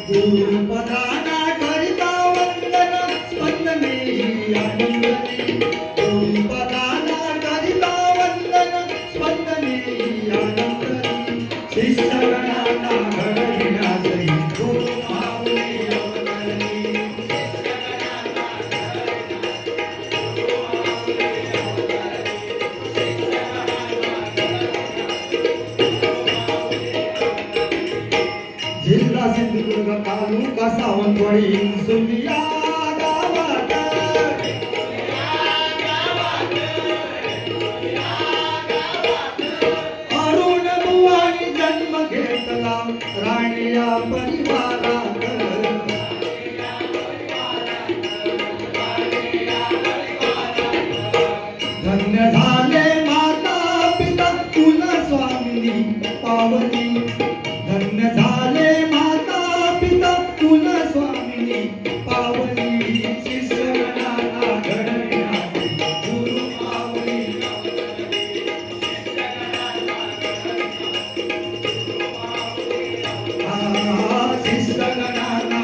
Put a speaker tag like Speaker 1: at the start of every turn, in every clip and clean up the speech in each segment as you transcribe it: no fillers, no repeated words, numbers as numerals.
Speaker 1: गुरुपदाना करिता वंदन स्पंदने आनंदने गुरुपदाना करिता वंदन स्पंदने आनंदने शिष्यगणांना घडविण्याचे गुरु माऊली अवतरली जिल्हा सिंधुदुर्ग तालुका सावंतवाडी सुनिया गावात अरुण बुवानी जन्म घेतला राणीया परिवारात धन्य झाले माता पिता कुलस्वामिनी पावनी धन्य झाले माता पिता कुलस्वामिनी पावनी शिष्यगणांना घडविण्याचे गुरु माऊली शिष्यगणांना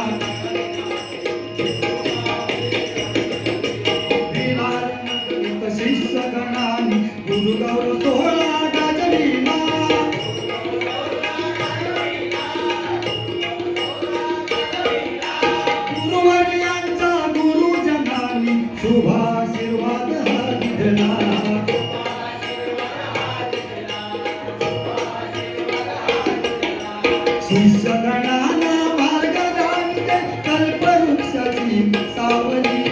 Speaker 1: शिष्यगणांनी गुरुगौरव सोहळा गाजविला शुभाशीर्वाद दिला शिष्यगणांना मार्गदानिते कल्पवृक्षाची सावली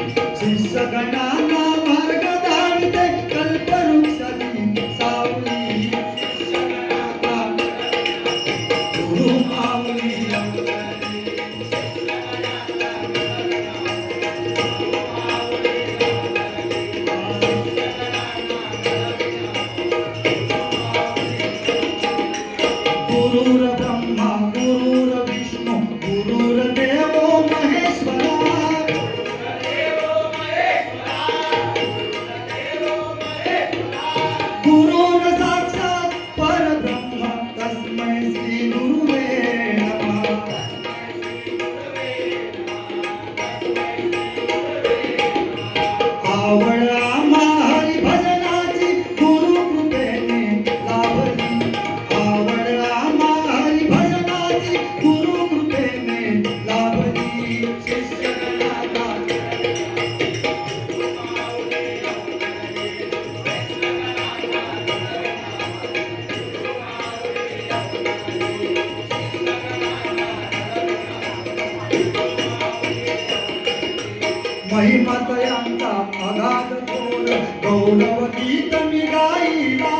Speaker 1: शिष्यगणांना मार्गदानिते कल्पवृक्षाची सावली गुरु माऊली गुरुर ब्रह्मा गुरुर विष्णू गुरुर देवो महेश्वरा गुरुर साक्षात परब्रह्म तस्मै श्री गुरुवे नमः आवड आम्हा हरिभजनाची गुरु कृपेने लाभली गुरु कृपेने लाभली शिष्यगणांना महिमातयांचा अगाध थोर गौरव गीत मी गाईला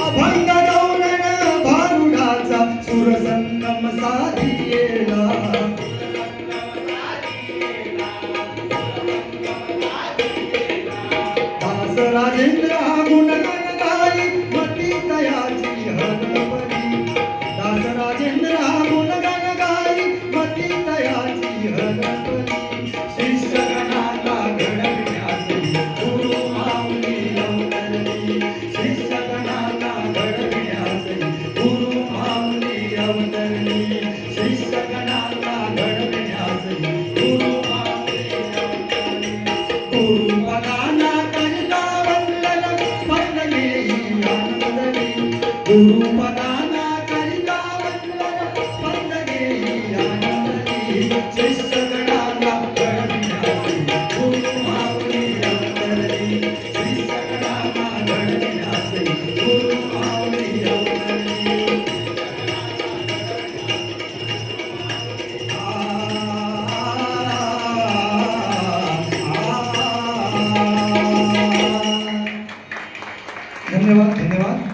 Speaker 1: अभंग गौरण भारुडाचा सुरसंगम साधियेला दास राजेंद्र गुणगण गाई मती तयाची हरपली दास राजेंद्र गुणगण गाई मती तयाची हरपली शिष्यगणांना घडविण्याचे गुरु माऊली अवतरली शिष्यगणांना घडविण्याचे गुरु माऊली अवतरली शिष्यगणांना घडविण्याचे गुरु माऊली अवतरली गुरुपदाना करिता वंदन धन्यवाद धन्यवाद.